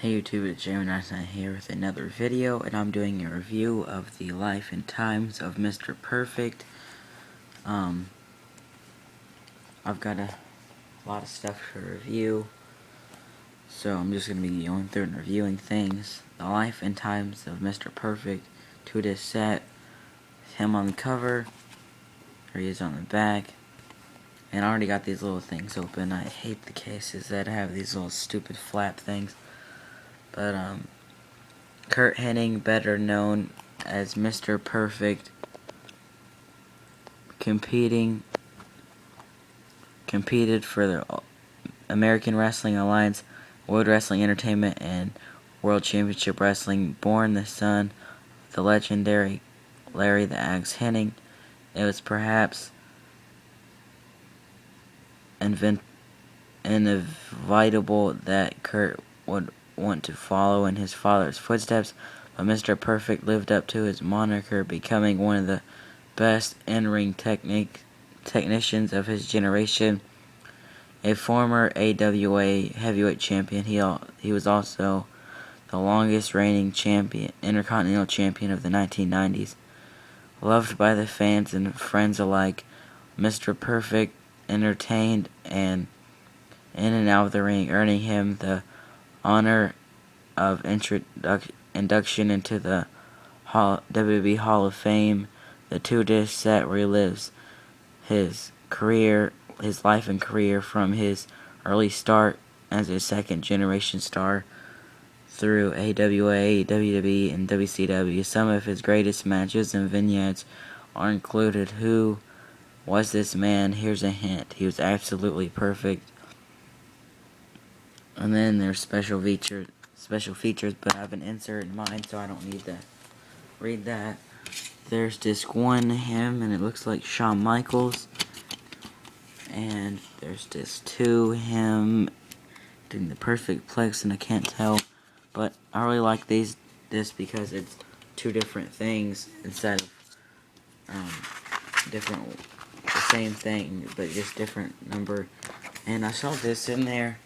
Hey YouTube, it's Jamie99 here with another video, and I'm doing a review of the life and times of Mr. Perfect. I've got a lot of stuff to review, so I'm just going to be going through and reviewing things. The life and times of Mr. Perfect, to this set, him on the cover, here he is on the back, and I already got these little things open. I hate the cases that have these little stupid flap things, but Curt Hennig, better known as Mr. Perfect, competed for the American Wrestling Alliance, World Wrestling Entertainment, and World Championship Wrestling. Born the son of the legendary Larry the Axe Hennig, it was perhaps inevitable that Curt would want to follow in his father's footsteps, but Mr. Perfect lived up to his moniker, becoming one of the best in-ring technicians of his generation. A former AWA heavyweight champion, he was also the longest reigning Intercontinental Champion of the 1990s. Loved by the fans and friends alike, Mr. Perfect entertained and in and out of the ring, earning him the honor of induction into the WWE Hall of Fame. The two-disc set relives his life and career from his early start as a second-generation star through AWA, WWE, and WCW. Some of his greatest matches and vignettes are included. Who was this man? Here's a hint. He was absolutely perfect. And then there's special features, but I have an insert in mine, so I don't need to read that. There's disc 1, him, and it looks like Shawn Michaels. And there's disc 2, him doing the perfect plex, and I can't tell, but I really like this because it's two different things instead of the same thing, but just different number. And I saw this in there.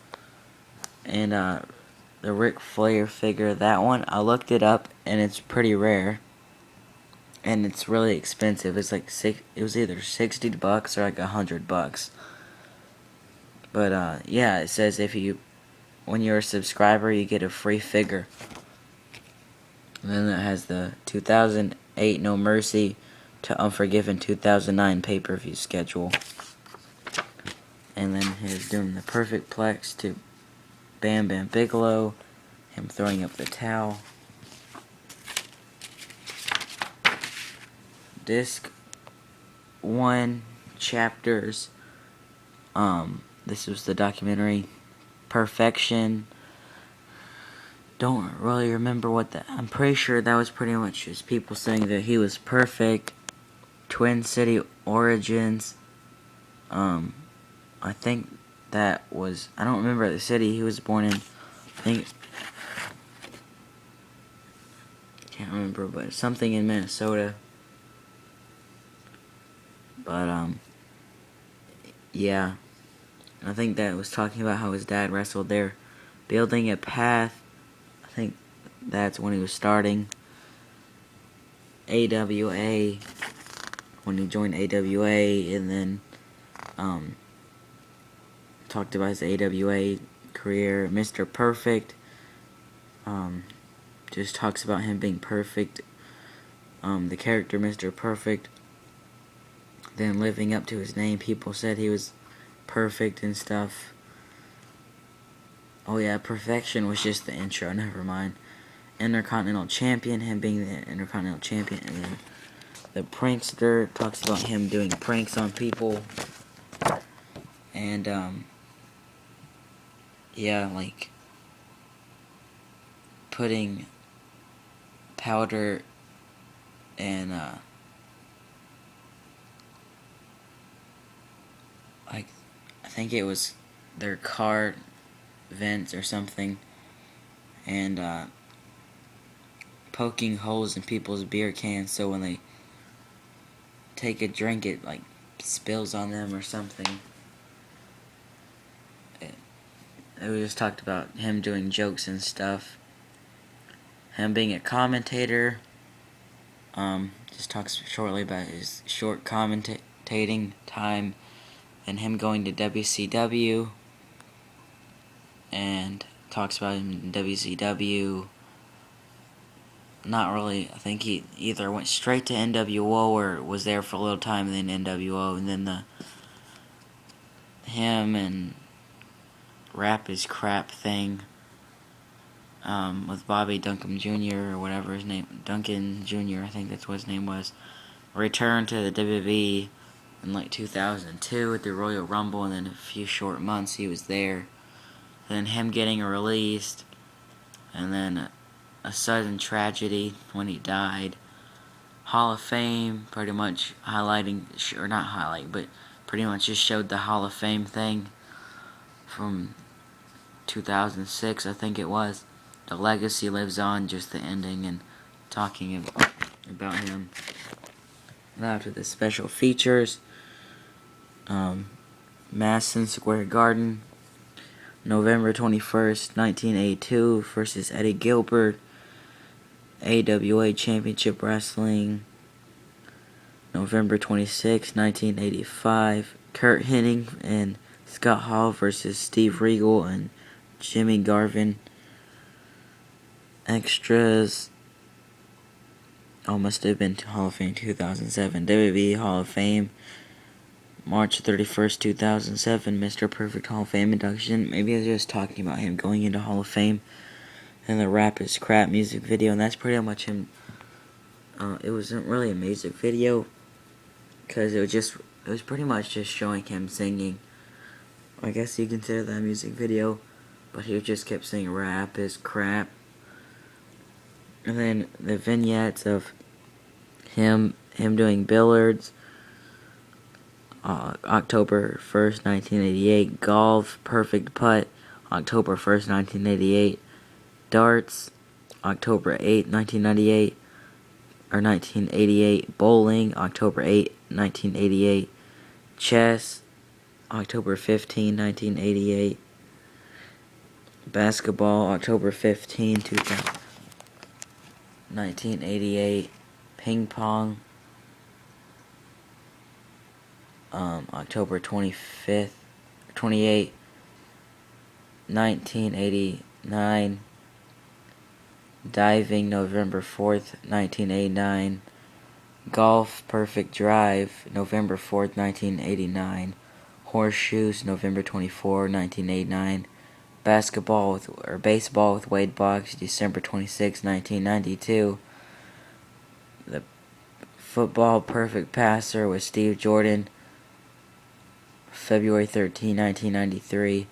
And the Ric Flair figure, that one, I looked it up, and it's pretty rare, and it's really expensive. It's like it was either $60 or like $100. But yeah, it says when you're a subscriber, you get a free figure. And then it has the 2008 No Mercy to Unforgiven 2009 pay-per-view schedule. And then he's doing the perfect plex to Bam Bam Bigelow, him throwing up the towel. Disc 1 chapters. This was the documentary Perfection. Don't really remember I'm pretty sure that was pretty much just people saying that he was perfect. Twin City Origins. I think that was, I don't remember the city he was born in. I can't remember, but something in Minnesota. But yeah, I think that was talking about how his dad wrestled there, building a path. I think that's when he was starting AWA, when he joined AWA, and then talked about his AWA career. Mr. Perfect, just talks about him being perfect, the character Mr. Perfect, then living up to his name. People said he was perfect and stuff. Oh yeah, Perfection was just the intro, never mind. Intercontinental Champion, him being the Intercontinental Champion, and then the Prankster talks about him doing pranks on people, and yeah, like putting powder and like, I think it was their car vents or something, and poking holes in people's beer cans so when they take a drink it like spills on them or something. we just talked about him doing jokes and stuff. Him being a commentator. Just talks shortly about his short commentating time and him going to WCW. And talks about him in WCW. Not really. I think he either went straight to NWO or was there for a little time and then NWO, and then him and Rap is Crap thing with Bobby Duncan Jr. or whatever his name, Duncan Jr. I think that's what his name was. Returned to the WWE in like 2002 at the Royal Rumble, and then a few short months he was there. Then him getting released, and then a sudden tragedy when he died. Hall of Fame, pretty much highlighting, or not highlight, but pretty much just showed the Hall of Fame thing from 2006, I think it was. The legacy lives on, just the ending and talking about him. Now to the special features. Madison Square Garden, November 21st, 1982 versus Eddie Gilbert. AWA Championship Wrestling, November 26, 1985. Kurt Hennig and Scott Hall versus Steve Regal and Jimmy Garvin. Extras. Must have been Hall of Fame 2007. WWE Hall of Fame, March 31st, 2007. Mr. Perfect Hall of Fame induction. Maybe I was just talking about him going into Hall of Fame. And the Rap is Crap music video, and that's pretty much him. It wasn't really a music video, because it was pretty much just showing him singing. I guess you consider that a music video, but he just kept saying Rap is Crap. And then the vignettes of him doing billiards, October 1st, 1988. Golf, Perfect Putt, October 1st, 1988. Darts, October 8, 1998, or 1988. Bowling, October 8, 1988. Chess, October 15, 1988. Basketball, October 15, 1988. Ping pong, October 25th, 28, 1989. Diving, November 4th, 1989. Golf, Perfect Drive, November 4th, 1989. Horseshoes, November 24, 1989. Baseball with Wade Boggs, December 26, 1992. The Football Perfect Passer with Steve Jordan, February 13, 1993.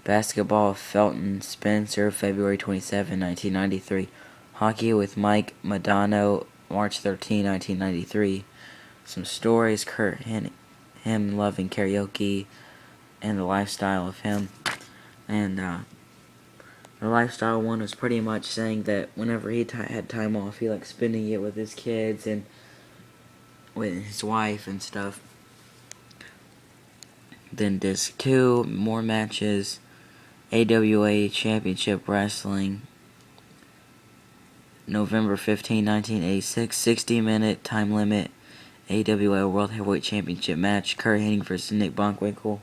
Basketball, Felton Spencer, February 27, 1993. Hockey with Mike Modano, March 13, 1993. Some stories, Kurt Hennig, him loving karaoke, and the lifestyle of him. And the lifestyle one was pretty much saying that whenever he had time off, he liked spending it with his kids and with his wife and stuff. Then disc 2, more matches. AWA Championship Wrestling, November 15, 1986, 60-minute time limit, AWA World Heavyweight Championship match, Kurt Hennig versus Nick Bockwinkel.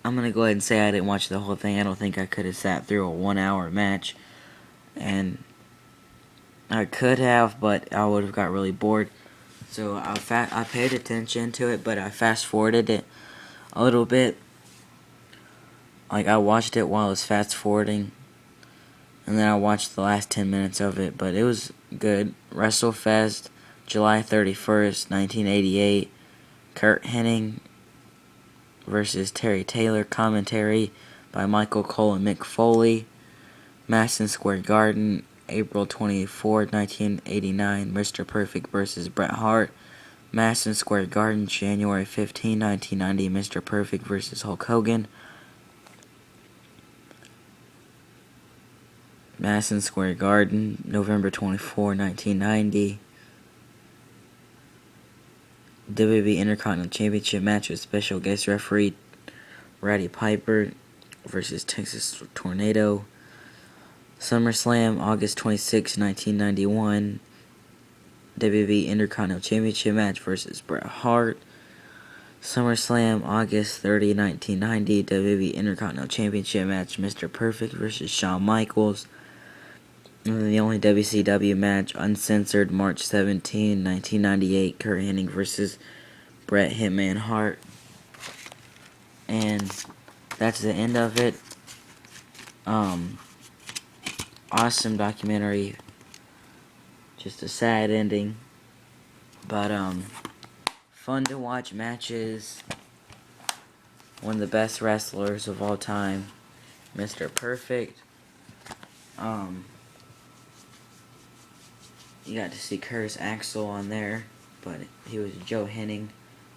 I'm going to go ahead and say I didn't watch the whole thing. I don't think I could have sat through a 1-hour match, and I could have, but I would have got really bored. So I paid attention to it, but I fast-forwarded it a little bit. Like, I watched it while I was fast-forwarding, and then I watched the last 10 minutes of it, but it was good. WrestleFest, July 31st, 1988. Kurt Hennig versus Terry Taylor. Commentary by Michael Cole and Mick Foley. Madison Square Garden, April 24th, 1989. Mr. Perfect versus Bret Hart. Madison Square Garden, January 15, 1990. Mr. Perfect versus Hulk Hogan. Madison Square Garden, November 24, 1990. WWE Intercontinental Championship match with special guest referee Roddy Piper versus Texas Tornado. SummerSlam, August 26, 1991. WWE Intercontinental Championship match versus Bret Hart. SummerSlam, August 30, 1990. WWE Intercontinental Championship match, Mr. Perfect versus Shawn Michaels. And then the only WCW match, uncensored, March 17, 1998. Kurt Hennig versus Bret Hitman Hart. And that's the end of it. Awesome documentary. Just a sad ending. But, fun to watch matches. One of the best wrestlers of all time, Mr. Perfect. You got to see Curtis Axel on there, but he was Joe Hennig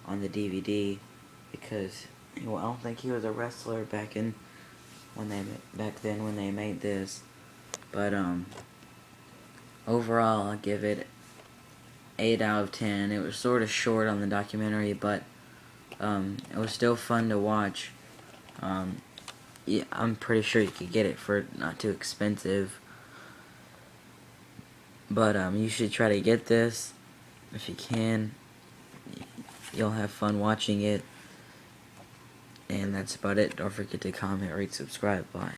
on the DVD because I don't think he was a wrestler back then when they made this. But overall, I'll give it 8 out of 10. It was sort of short on the documentary, but it was still fun to watch. Yeah, I'm pretty sure you could get it for not too expensive. But you should try to get this if you can. You'll have fun watching it. And that's about it. Don't forget to comment, rate, subscribe. Bye.